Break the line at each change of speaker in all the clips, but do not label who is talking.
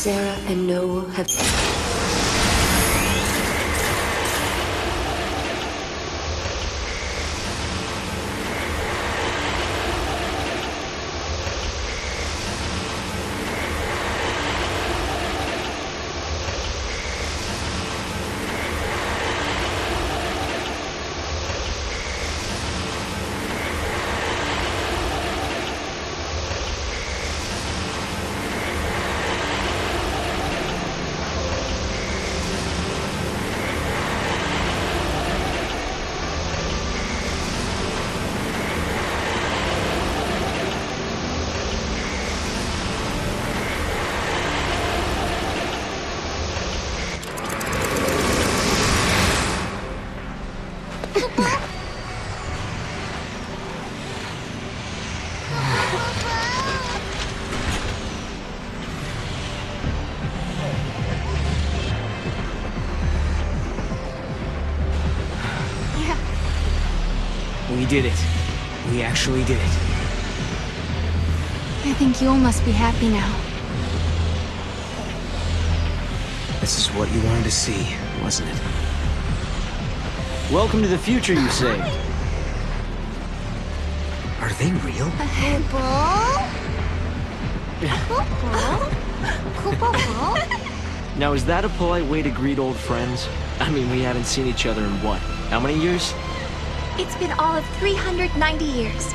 Sarah and Noah have...
We did it. We actually did it.
I think Yule must be happy now.
This is what you wanted to see, wasn't it?
Welcome to the future, you say.
Are they real?
Now, is that a polite way to greet old friends? I mean, we haven't seen each other in what? How many years?
It's been all of 390 years.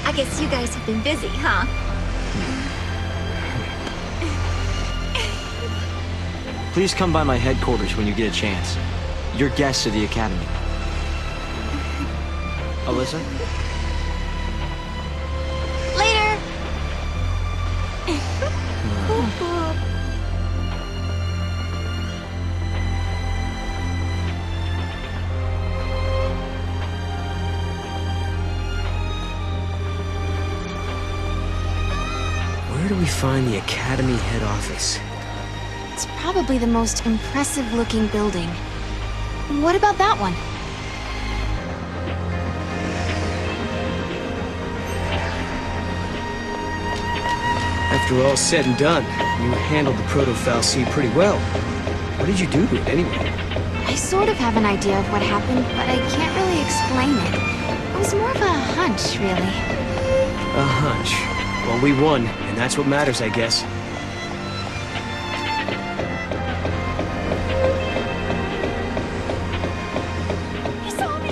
I guess you guys have been busy, huh?
Please come by my headquarters when you get a chance. You're guests of the Academy. Alyssa?
Later!
Where do we find the Academy head office?
It's probably the most impressive-looking building. What about that one?
After all's said and done, you handled the Proto-Fal'Cie pretty well. What did you do to it, anyway?
I sort of have an idea of what happened, but I can't really explain it. It was more of a hunch, really.
A hunch. Well, we won, and that's what matters, I guess.
You saw me!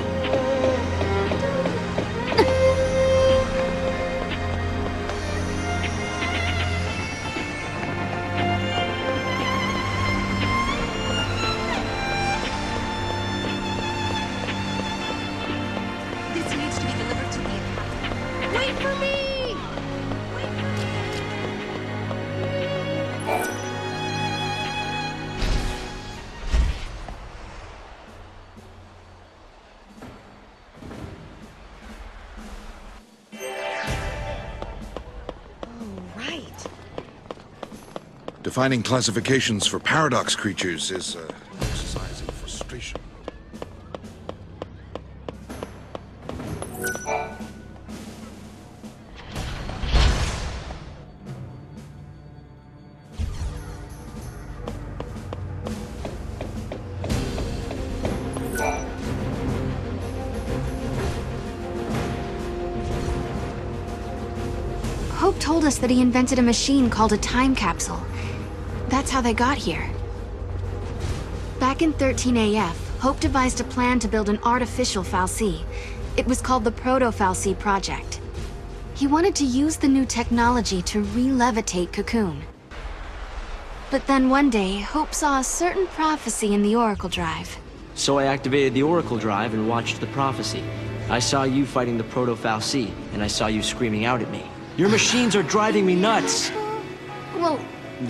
This needs to be delivered to the Academy. Wait for me!
Defining classifications for paradox creatures is an exercise in frustration.
Hope told us that he invented a machine called a time capsule. That's how they got here. Back in 13 AF, Hope devised a plan to build an artificial Fal'Cie. It was called the Proto-Fal'Cie Project. He wanted to use the new technology to re-levitate Cocoon. But then one day, Hope saw a certain prophecy in the Oracle Drive.
So I activated the Oracle Drive and watched the prophecy. I saw you fighting the Proto-Fal'Cie, and I saw you screaming out at me. Your machines are driving me nuts!
Well,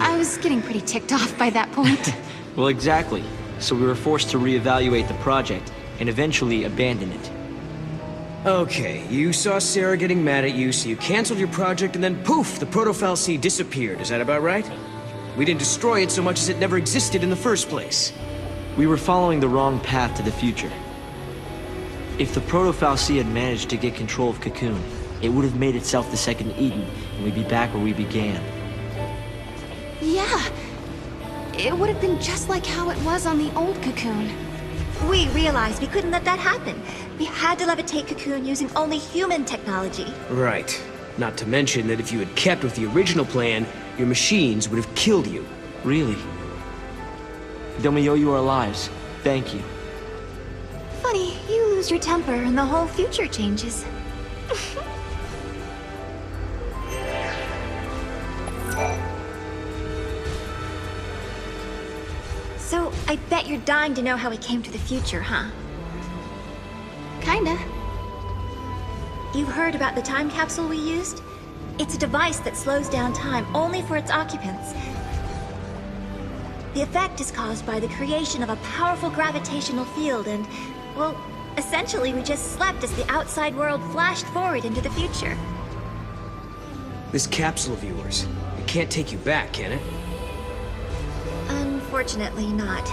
I was getting pretty ticked off by that point.
Well, exactly. So we were forced to reevaluate the project, and eventually abandon it.
Okay, you saw Sarah getting mad at you, so you canceled your project, and then poof, the Proto-Fal'Cie disappeared. Is that about right? We didn't destroy it so much as it never existed in the first place.
We were following the wrong path to the future. If the Proto-Fal'Cie had managed to get control of Cocoon, it would have made itself the second Eden, and we'd be back where we began.
Yeah, it would have been just like how it was on the old Cocoon.
We realized we couldn't let that happen. We had to levitate Cocoon using only human technology.
Right. Not to mention that if you had kept with the original plan, your machines would have killed you.
Really? Then we owe you our lives. Thank you.
Funny, you lose your temper and the whole future changes. So, I bet you're dying to know how we came to the future, huh?
Kinda.
You've heard about the time capsule we used? It's a device that slows down time only for its occupants. The effect is caused by the creation of a powerful gravitational field and, well, essentially we just slept as the outside world flashed forward into the future.
This capsule of yours, it can't take you back, can it?
Unfortunately not.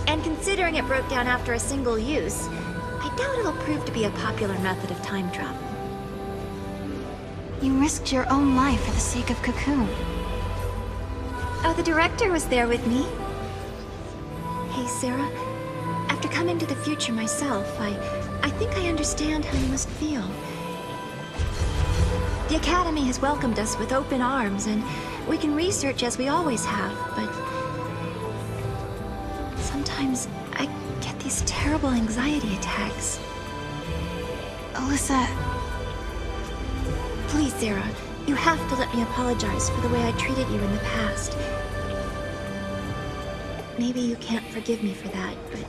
And considering it broke down after a single use, I doubt it'll prove to be a popular method of time travel.
You risked your own life for the sake of Cocoon.
Oh, the director was there with me. Hey, Sarah. After coming to the future myself, I think I understand how you must feel. The Academy has welcomed us with open arms, and we can research as we always have, but sometimes I get these terrible anxiety attacks.
Alyssa,
Please, Sarah, you have to let me apologize for the way I treated you in the past. Maybe you can't forgive me for that, but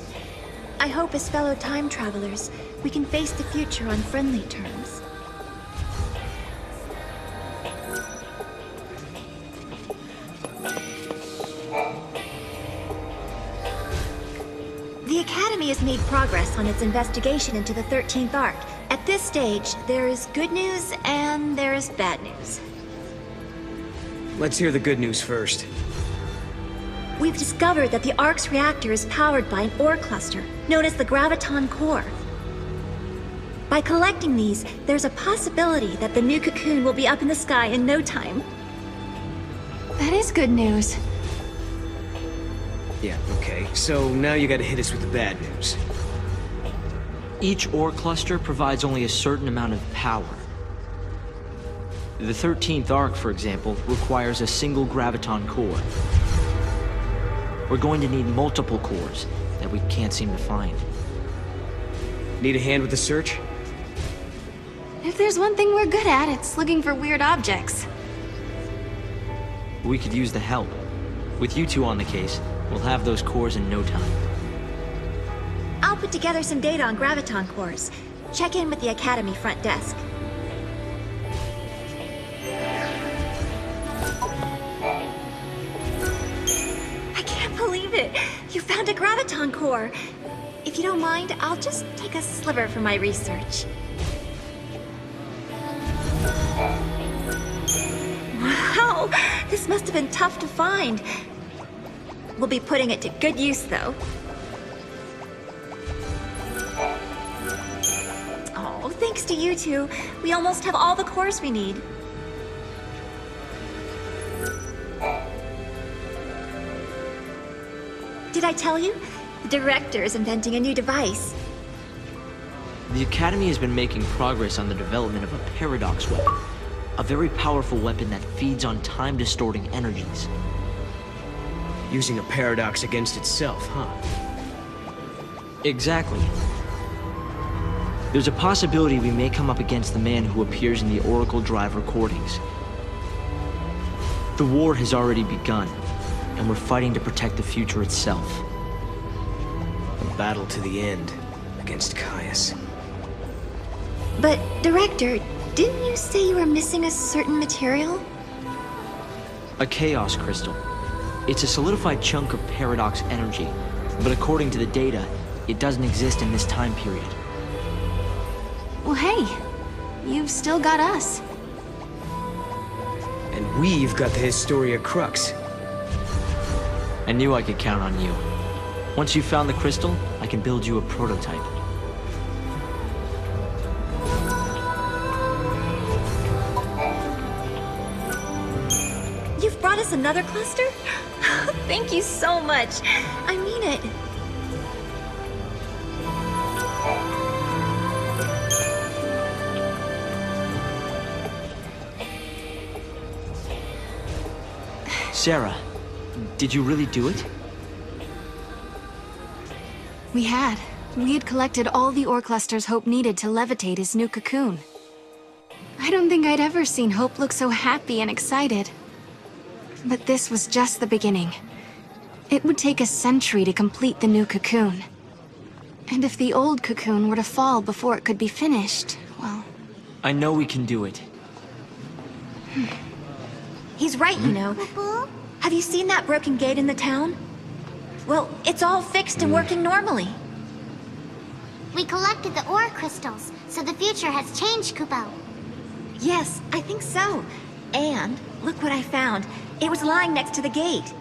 I hope as fellow time travelers, we can face the future on friendly terms. The Academy has made progress on its investigation into the 13th Ark. At this stage, there is good news and there is bad news.
Let's hear the good news first.
We've discovered that the Ark's reactor is powered by an ore cluster, known as the Graviton Core. By collecting these, there's a possibility that the new Cocoon will be up in the sky in no time.
that is good news.
Yeah, okay. So now you gotta hit us with the bad news.
Each ore cluster provides only a certain amount of power. The 13th Ark, for example, requires a single graviton core. We're going to need multiple cores that we can't seem to find.
Need a hand with the search?
If there's one thing we're good at, it's looking for weird objects.
We could use the help. With you two on the case, we'll have those cores in no time.
I'll put together some data on Graviton cores. Check in with the Academy front desk. I can't believe it! You found a Graviton core! If you don't mind, I'll just take a sliver for my research. Wow! This must have been tough to find. We'll be putting it to good use, though. Oh, thanks to you two, we almost have all the cores we need. Did I tell you? The director is inventing a new device.
The Academy has been making progress on the development of a paradox weapon. A very powerful weapon that feeds on time-distorting energies.
Using a paradox against itself, huh?
Exactly. There's a possibility we may come up against the man who appears in the Oracle Drive recordings. The war has already begun, and we're fighting to protect the future itself.
A battle to the end against Caius.
But, Director, didn't you say you were missing a certain material?
A Chaos Crystal. It's a solidified chunk of paradox energy, but according to the data, it doesn't exist in this time period.
Well, hey, you've still got us.
And we've got the Historia Crux.
I knew I could count on you. Once you've found the crystal, I can build you a prototype.
You've brought us another cluster? Thank you so much. I mean it.
Sarah, did you really do it?
We had. We had collected all the ore clusters Hope needed to levitate his new cocoon. I don't think I'd ever seen Hope look so happy and excited. But this was just the beginning. It would take a century to complete the new cocoon. And if the old cocoon were to fall before it could be finished, well...
I know we can do it.
He's right, you know. Have you seen that broken gate in the town? Well, it's all fixed and working normally.
We collected the ore crystals, so the future has changed, Kupo.
Yes, I think so. And look what I found. It was lying next to the gate.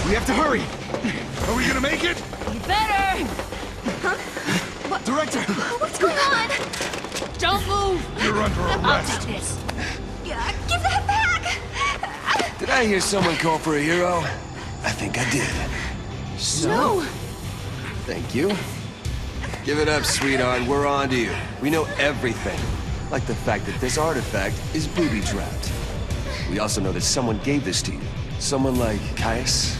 We have to hurry! Are we gonna make it?
Better!
Director!
What's going on?
Don't move!
You're under
I'll
arrest!
take this.
Give that back!
Did I hear someone call for a hero? I think I did.
No!
Thank you. Give it up, sweetheart. We're on to you. We know everything. Like the fact that this artifact is booby-trapped. We also know that someone gave this to you. Someone like Caius.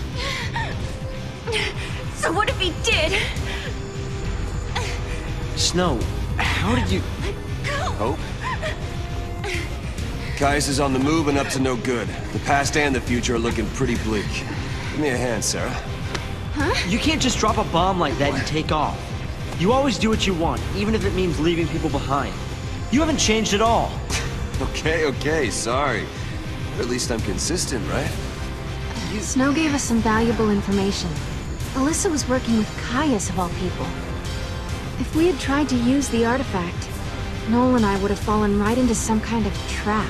So what if he did?
Snow, how did you...
Hope? Caius is on the move and up to no good. The past and the future are looking pretty bleak. Give me a hand, Sarah.
You can't just drop a bomb like that and take off. You always do what you want, even if it means leaving people behind. You haven't changed at all.
Okay, sorry. But at least I'm consistent, right?
Snow gave us some valuable information. Alyssa was working with Caius of all people. If we had tried to use the artifact, Noel and I would have fallen right into some kind of trap.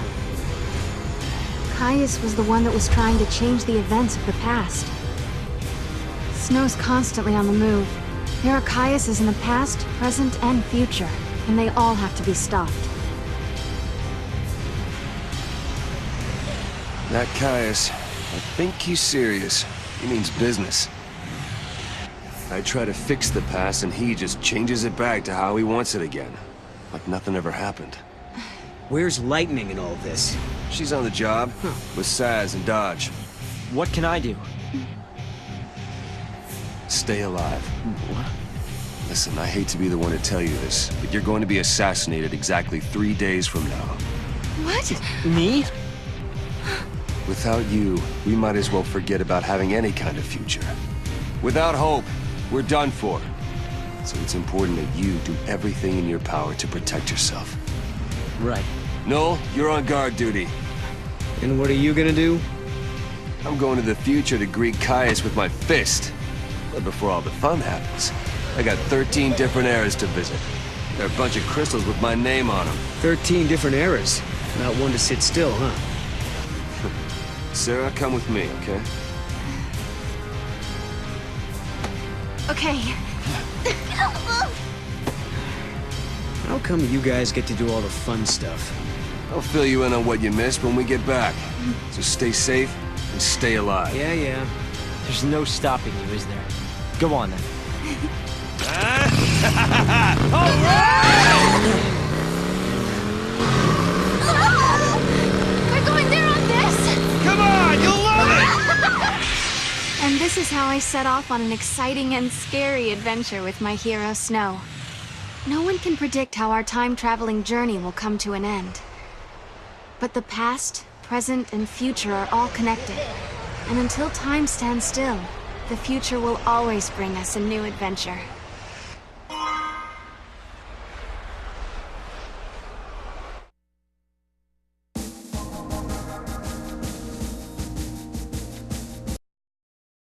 Caius was the one that was trying to change the events of the past. Snow's constantly on the move. There are Caiuses in the past, present, and future, and they all have to be stopped.
That Caius, I think he's serious. He means business. I try to fix the past and he just changes it back to how he wants it again. Like nothing ever happened.
Where's Lightning in all this?
She's on the job with Saz and Dodge.
What can I do?
Stay alive.
What?
Listen, I hate to be the one to tell you this, but you're going to be assassinated exactly 3 days from now.
What?
Me?
Without you, we might as well forget about having any kind of future. Without hope, we're done for. So it's important that you do everything in your power to protect yourself.
Right.
Noel, you're on guard duty.
And what are you gonna do?
I'm going to the future to greet Caius with my fist. But before all the fun happens, I got 13 different eras to visit. There are a bunch of crystals with my name on them.
13 different eras. Not one to sit still, huh?
Sarah, come with me, okay?
Okay.
How come you guys get to do all the fun stuff?
I'll fill you in on what you missed when we get back. So stay safe and stay alive.
Yeah.
There's no stopping you, is there? Go on, then.
We're going there on this!
Come on, you'll love it!
And this is how I set off on an exciting and scary adventure with my hero, Snow. No one can predict how our time-traveling journey will come to an end. But the past, present, and future are all connected. And until time stands still, the future will always bring us a new adventure.